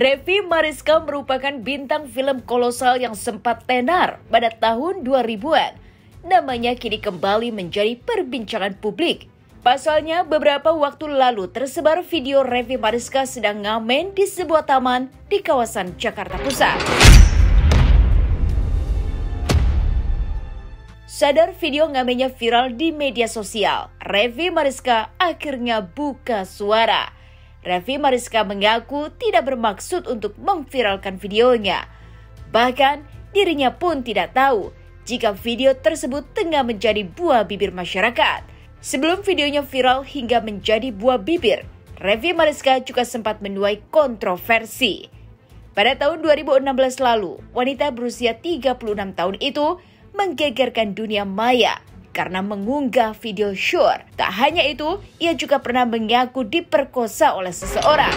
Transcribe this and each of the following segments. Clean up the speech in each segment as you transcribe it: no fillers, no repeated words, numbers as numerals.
Revi Mariska merupakan bintang film kolosal yang sempat tenar pada tahun 2000-an. Namanya kini kembali menjadi perbincangan publik. Pasalnya, beberapa waktu lalu tersebar video Revi Mariska sedang ngamen di sebuah taman di kawasan Jakarta Pusat. Sadar video ngamennya viral di media sosial, Revi Mariska akhirnya buka suara. Revi Mariska mengaku tidak bermaksud untuk memviralkan videonya. Bahkan, dirinya pun tidak tahu jika video tersebut tengah menjadi buah bibir masyarakat. Sebelum videonya viral hingga menjadi buah bibir, Revi Mariska juga sempat menuai kontroversi. Pada tahun 2016 lalu, wanita berusia 36 tahun itu menggegerkan dunia maya karena mengunggah video syur. Tak hanya itu, ia juga pernah mengaku diperkosa oleh seseorang.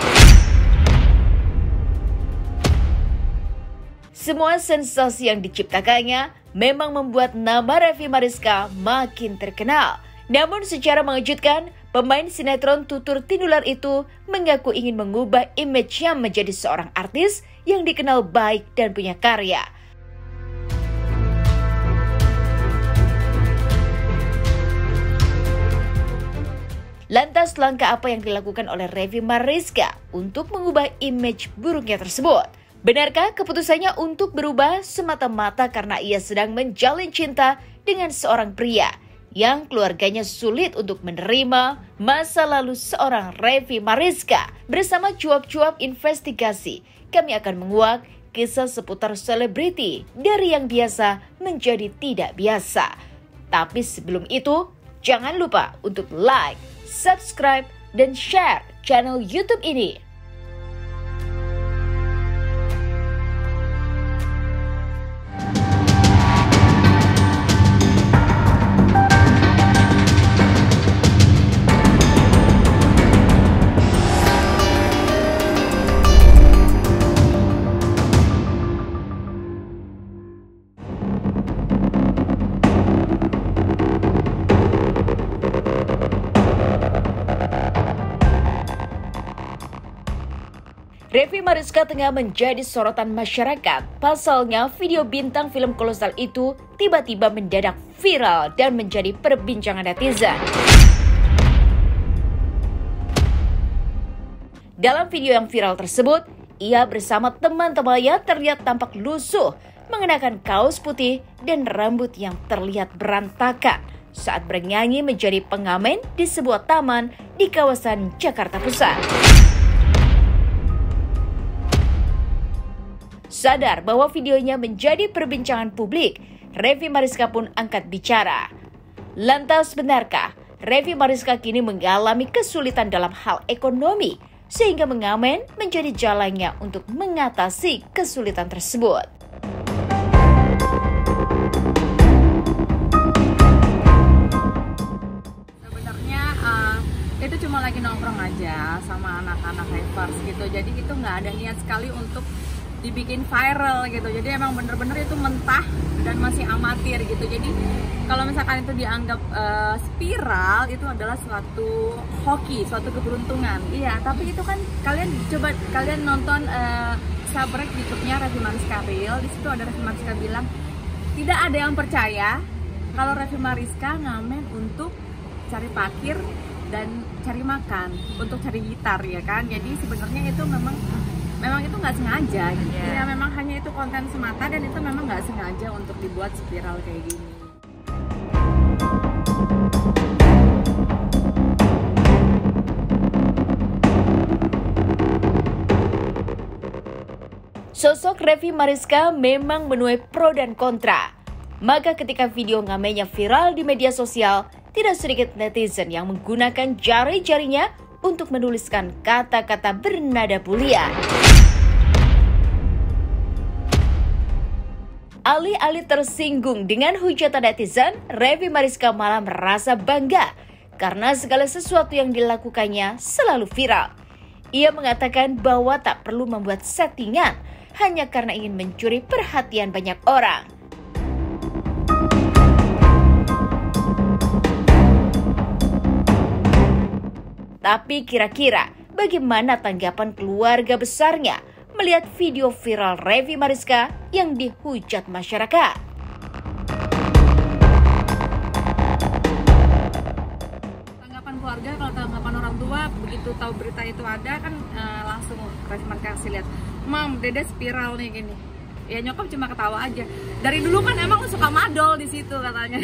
Semua sensasi yang diciptakannya memang membuat nama Revi Mariska makin terkenal. Namun secara mengejutkan, pemain sinetron Tutur Tinular itu mengaku ingin mengubah image-nya menjadi seorang artis yang dikenal baik dan punya karya. Lantas langkah apa yang dilakukan oleh Revi Mariska untuk mengubah image buruknya tersebut? Benarkah keputusannya untuk berubah semata-mata karena ia sedang menjalin cinta dengan seorang pria yang keluarganya sulit untuk menerima masa lalu seorang Revi Mariska? Bersama cuap-cuap investigasi, kami akan menguak kisah seputar selebriti dari yang biasa menjadi tidak biasa. Tapi sebelum itu, jangan lupa untuk like, subscribe, dan share channel YouTube ini. Revi Mariska tengah menjadi sorotan masyarakat. Pasalnya, video bintang film kolosal itu tiba-tiba mendadak viral dan menjadi perbincangan netizen. Dalam video yang viral tersebut, ia bersama teman-temannya terlihat tampak lusuh, mengenakan kaos putih dan rambut yang terlihat berantakan saat bernyanyi menjadi pengamen di sebuah taman di kawasan Jakarta Pusat. Sadar bahwa videonya menjadi perbincangan publik, Revi Mariska pun angkat bicara. Lantas benarkah Revi Mariska kini mengalami kesulitan dalam hal ekonomi sehingga mengamen menjadi jalannya untuk mengatasi kesulitan tersebut? Sebenarnya itu cuma lagi nongkrong aja sama anak-anak Revers gitu. Jadi itu nggak ada niat sekali untuk dibikin viral gitu. Jadi emang bener-bener itu mentah dan masih amatir gitu. Jadi kalau misalkan itu dianggap spiral, itu adalah suatu hoki, suatu keberuntungan. Iya, tapi itu kan kalian nonton sabrek YouTube-nya Revi Mariska Real. Di situ ada Revi Mariska bilang tidak ada yang percaya kalau Revi Mariska ngamen untuk cari parkir dan cari makan, untuk cari gitar ya kan. Jadi sebenarnya itu memang itu nggak sengaja gitu. Ya memang hanya itu konten semata dan itu memang nggak sengaja untuk dibuat spiral kayak gini. Sosok Revi Mariska memang menuai pro dan kontra. Maka ketika video ngamennya viral di media sosial, tidak sedikit netizen yang menggunakan jari-jarinya untuk menuliskan kata-kata bernada bulian. Alih-alih tersinggung dengan hujatan netizen, Revi Mariska malah merasa bangga karena segala sesuatu yang dilakukannya selalu viral. Ia mengatakan bahwa tak perlu membuat settingan hanya karena ingin mencuri perhatian banyak orang. Tapi kira-kira bagaimana tanggapan keluarga besarnya melihat video viral Revi Mariska yang dihujat masyarakat. Tanggapan keluarga, kalau tanggapan orang tua begitu tahu berita itu ada kan langsung Revi Mariska kasih lihat, "Mam, Dede spiral nih gini." Ya nyokap cuma ketawa aja. Dari dulu kan emang suka madol di situ katanya.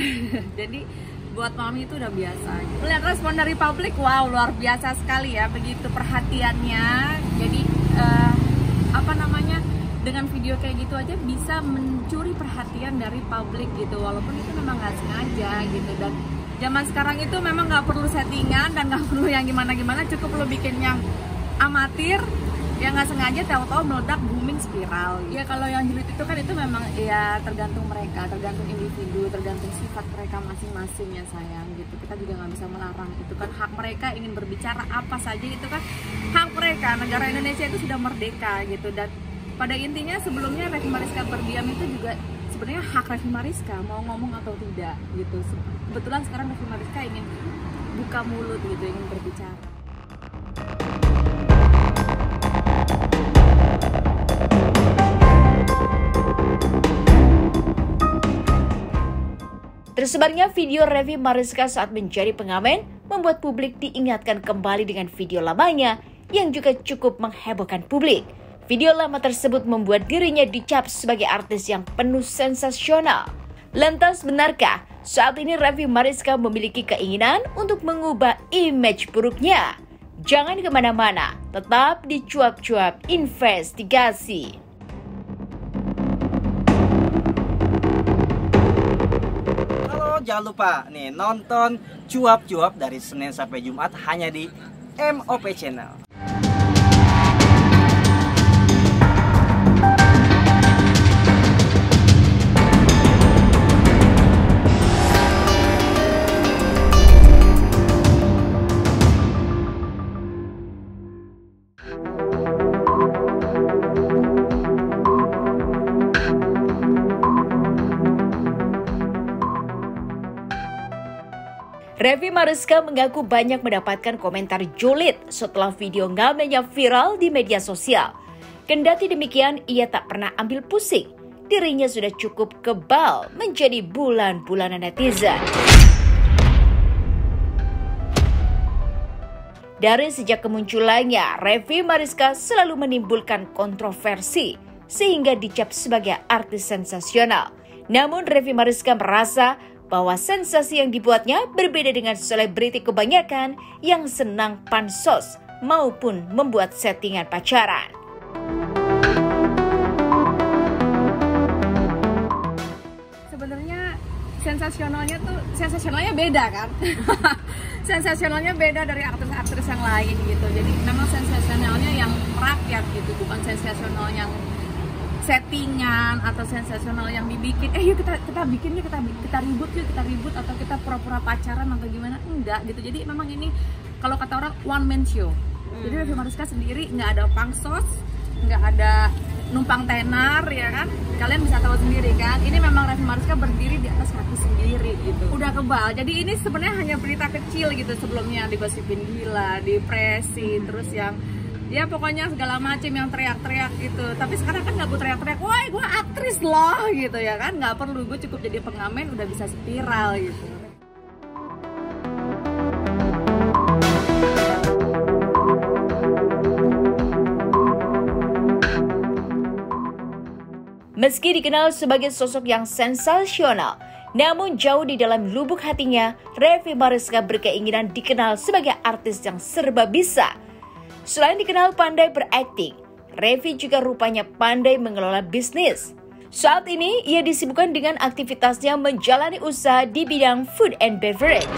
Jadi buat mami itu udah biasa. Lihat respon dari publik, wow luar biasa sekali ya, begitu perhatiannya. Jadi dengan video kayak gitu aja bisa mencuri perhatian dari publik gitu, walaupun itu memang nggak sengaja gitu. Dan zaman sekarang itu memang nggak perlu settingan dan nggak perlu yang gimana-gimana, cukup lo bikin yang amatir, yang nggak sengaja tahu-tahu meledak booming spiral. Ya kalau yang julid itu kan itu memang ya tergantung mereka, tergantung individu, tergantung sifat mereka masing-masing ya sayang gitu. Kita juga nggak bisa melarang, itu kan hak mereka ingin berbicara apa saja, itu kan hak mereka. Negara Indonesia itu sudah merdeka gitu, dan pada intinya sebelumnya Revi Mariska berdiam itu juga sebenarnya hak Revi Mariska mau ngomong atau tidak gitu. Kebetulan sekarang Revi Mariska ingin buka mulut gitu, ingin berbicara. Tersebarnya video Revi Mariska saat menjadi pengamen membuat publik diingatkan kembali dengan video lamanya yang juga cukup menghebohkan publik. Video lama tersebut membuat dirinya dicap sebagai artis yang penuh sensasional. Lantas benarkah saat ini Revi Mariska memiliki keinginan untuk mengubah image buruknya? Jangan kemana-mana, tetap di Cuap-Cuap Investigasi. Jangan lupa nih nonton Cuap-Cuap dari Senin sampai Jumat hanya di MOP Channel. Revi Mariska mengaku banyak mendapatkan komentar julid setelah video ngamennya viral di media sosial. Kendati demikian, ia tak pernah ambil pusing. Dirinya sudah cukup kebal menjadi bulan-bulanan netizen. Dari sejak kemunculannya, Revi Mariska selalu menimbulkan kontroversi sehingga dicap sebagai artis sensasional. Namun Revi Mariska merasa bahwa sensasi yang dibuatnya berbeda dengan selebriti kebanyakan yang senang pansos maupun membuat settingan pacaran. Sebenarnya sensasionalnya beda kan? Sensasionalnya beda dari artis-artis yang lain gitu. Jadi memang sensasionalnya yang rakyat gitu, bukan sensasional yang settingan atau sensasional yang dibikin, yuk kita bikin yuk, kita ribut atau kita pura-pura pacaran atau gimana, enggak gitu. Jadi memang ini kalau kata orang one man show. Jadi Revi Mariska sendiri nggak ada pangsos, nggak ada numpang tenar ya kan, kalian bisa tahu sendiri kan, ini memang Revi Mariska berdiri di atas kaki sendiri gitu, udah kebal. Jadi ini sebenarnya hanya berita kecil gitu, sebelumnya digosipin gila, depresi, terus yang ya pokoknya segala macam yang teriak-teriak gitu. Tapi sekarang kan nggak butuh teriak-teriak, woi gue aktris loh gitu ya kan, nggak perlu, gue cukup jadi pengamen udah bisa spiral gitu. Meski dikenal sebagai sosok yang sensasional, namun jauh di dalam lubuk hatinya, Revi Mariska berkeinginan dikenal sebagai artis yang serba bisa. Selain dikenal pandai berakting, Revi juga rupanya pandai mengelola bisnis. Saat ini, ia disibukkan dengan aktivitasnya menjalani usaha di bidang food and beverage.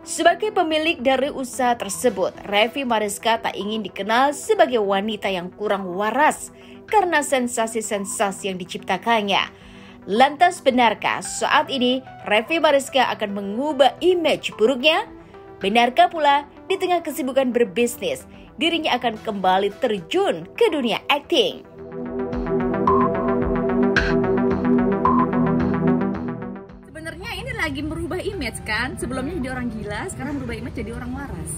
Sebagai pemilik dari usaha tersebut, Revi Mariska tak ingin dikenal sebagai wanita yang kurang waras karena sensasi-sensasi yang diciptakannya. Lantas benarkah saat ini Revi Mariska akan mengubah image buruknya? Benarkah pula di tengah kesibukan berbisnis, dirinya akan kembali terjun ke dunia akting? Sebenarnya ini lagi merubah image kan. Sebelumnya jadi orang gila, sekarang berubah image jadi orang waras.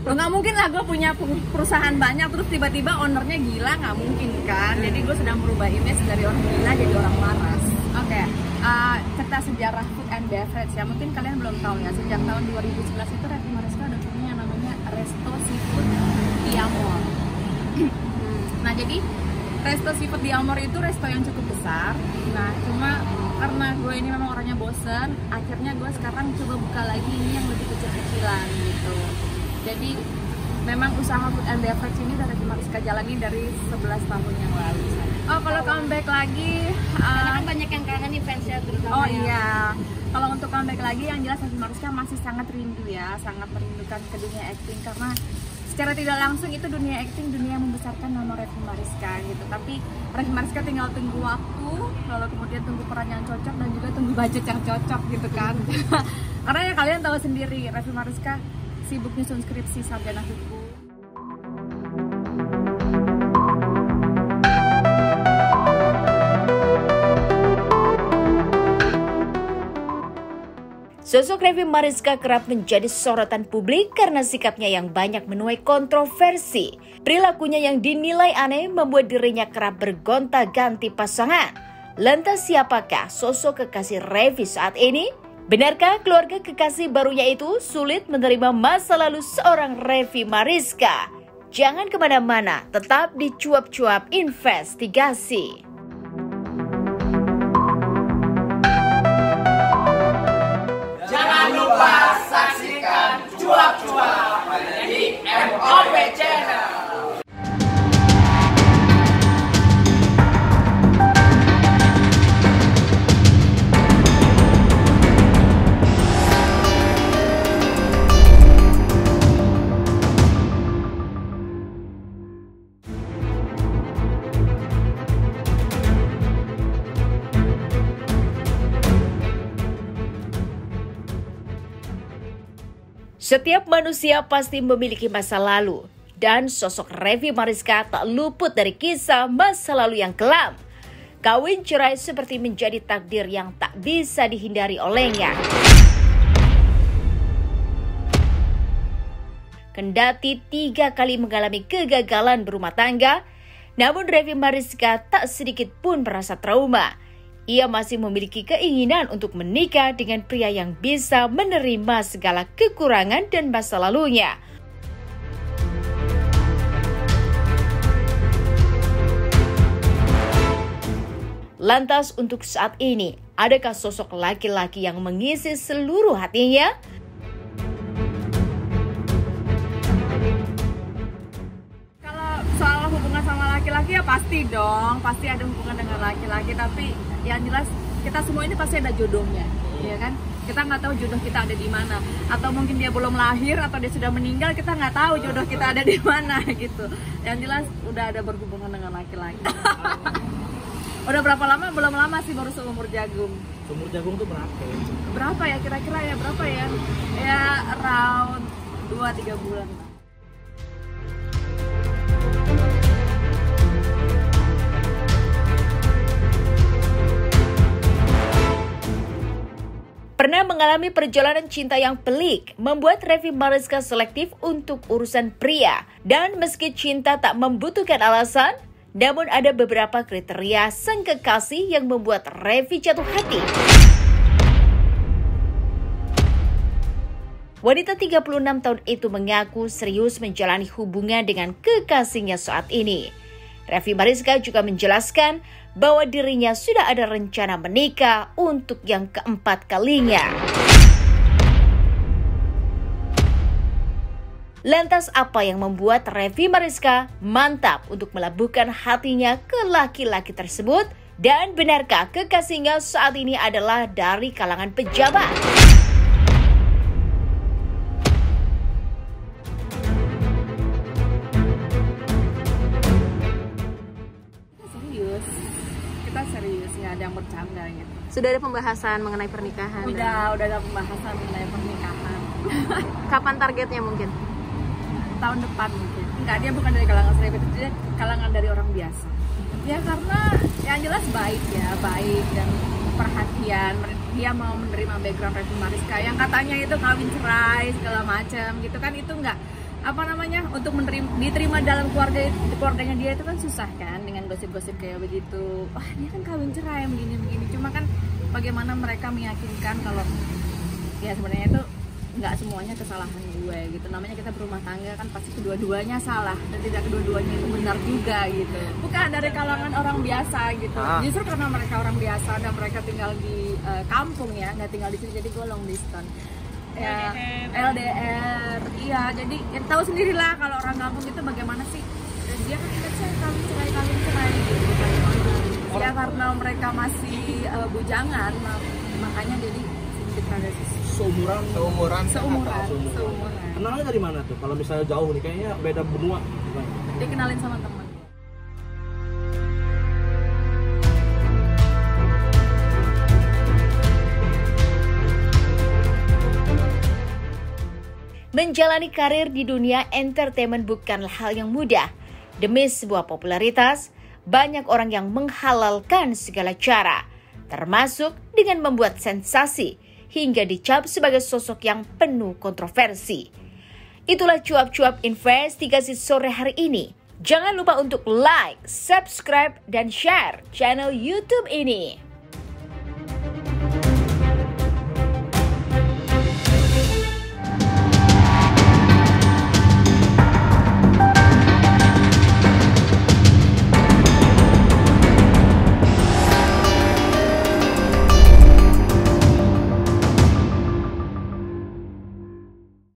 Nggak mungkin lah gue punya perusahaan banyak terus tiba-tiba ownernya gila, nggak mungkin kan. Jadi gue sedang merubah image dari orang gila jadi orang waras. Oke, cerita sejarah food and beverage ya. Mungkin kalian belum tahu ya, sejak tahun 2011 itu Raffi Mariska udah punya yang namanya Resto Seafood di Amor. Nah jadi Resto Seafood di Amor itu resto yang cukup besar. Nah cuma karena gue ini memang orangnya bosen, akhirnya gue sekarang coba buka lagi ini yang lebih kecil-kecilan gitu. Jadi memang usaha food and beverage ini dari Raffi Mariska jalani dari 11 tahun yang lalu. Oh kalau comeback lagi, karena kan banyak yang kangen nih fansnya terutama. Oh iya, kalau untuk comeback lagi yang jelas Raffi Mariska masih sangat rindu ya, sangat merindukan ke dunia acting karena secara tidak langsung itu dunia acting, dunia yang membesarkan nama Raffi Mariska gitu. Tapi Raffi Mariska tinggal tunggu waktu, lalu kemudian tunggu peran yang cocok dan juga tunggu budget yang cocok gitu kan. Karena ya kalian tahu sendiri Raffi Mariska sibuk nyusun skripsi sarjana hukum. Sosok Raffi Mariska kerap menjadi sorotan publik karena sikapnya yang banyak menuai kontroversi. Perilakunya yang dinilai aneh membuat dirinya kerap bergonta-ganti pasangan. Lantas siapakah sosok kekasih Raffi saat ini? Benarkah keluarga kekasih barunya itu sulit menerima masa lalu seorang Raffi Mariska? Jangan kemana-mana, tetap di Cuap-Cuap Investigasi. Jangan lupa saksikan Cuap-Cuap hanya di MOP Channel. Setiap manusia pasti memiliki masa lalu, dan sosok Raffi Mariska tak luput dari kisah masa lalu yang kelam. Kawin cerai seperti menjadi takdir yang tak bisa dihindari olehnya. Kendati 3 kali mengalami kegagalan berumah tangga, namun Raffi Mariska tak sedikit pun merasa trauma. Ia masih memiliki keinginan untuk menikah dengan pria yang bisa menerima segala kekurangan dan masa lalunya. Lantas untuk saat ini, adakah sosok laki-laki yang mengisi seluruh hatinya? Kalau soal hubungan sama laki-laki ya pasti dong, pasti ada hubungan dengan laki-laki, tapi yang jelas kita semua ini pasti ada jodohnya, ya kan? Kita nggak tahu jodoh kita ada di mana, atau mungkin dia belum lahir atau dia sudah meninggal, kita nggak tahu jodoh kita ada di mana gitu. Yang jelas udah ada berhubungan dengan laki-laki. Udah berapa lama? Belum lama sih, baru seumur jagung. Seumur jagung tuh berapa? Berapa ya kira-kira ya, berapa ya? Ya around 2-3 bulan. Pernah mengalami perjalanan cinta yang pelik, membuat Raffi Mariska selektif untuk urusan pria. Dan meski cinta tak membutuhkan alasan, namun ada beberapa kriteria sang kekasih yang membuat Raffi jatuh hati. Wanita 36 tahun itu mengaku serius menjalani hubungan dengan kekasihnya saat ini. Raffi Mariska juga menjelaskan bahwa dirinya sudah ada rencana menikah untuk yang keempat kalinya. Lantas apa yang membuat Raffi Mariska mantap untuk melabuhkan hatinya ke laki-laki tersebut? Dan benarkah kekasihnya saat ini adalah dari kalangan pejabat? Serius ya, ada yang bercanda gitu. Sudah ada pembahasan mengenai pernikahan? Udah ada pembahasan mengenai pernikahan. Kapan targetnya mungkin? Tahun depan mungkin. Enggak, dia bukan dari kalangan selebriti, dia kalangan dari orang biasa. Ya karena yang jelas baik ya, baik dan perhatian. dia mau menerima background Revi Mariska yang katanya itu kawin cerai segala macam gitu kan, itu nggak untuk diterima dalam keluarganya dia itu kan susah kan, dengan gosip-gosip kayak begitu. Wah, dia kan kawin cerai begini. Cuma kan bagaimana mereka meyakinkan kalau ya sebenarnya itu nggak semuanya kesalahan gue gitu. Namanya kita berumah tangga kan pasti kedua-duanya salah dan tidak kedua-duanya itu benar juga gitu. Bukan dari kalangan orang biasa gitu. Justru karena mereka orang biasa dan mereka tinggal di kampung ya, nggak tinggal di sini, jadi gue long distance. Ya, LDR, iya, jadi ya, tahu sendirilah kalau orang kampung itu bagaimana sih. Dan dia kan kawin cerai gitu kan. Ya karena mereka masih bujangan, makanya jadi sedikit tradisi. Seumuran. Kenalnya dari mana tuh? Kalau misalnya jauh nih, kayaknya beda benua. Dikenalin sama teman. Menjalani karir di dunia entertainment bukanlah hal yang mudah. Demi sebuah popularitas, banyak orang yang menghalalkan segala cara, termasuk dengan membuat sensasi hingga dicap sebagai sosok yang penuh kontroversi. Itulah cuap-cuap investigasi sore hari ini. Jangan lupa untuk like, subscribe, dan share channel YouTube ini.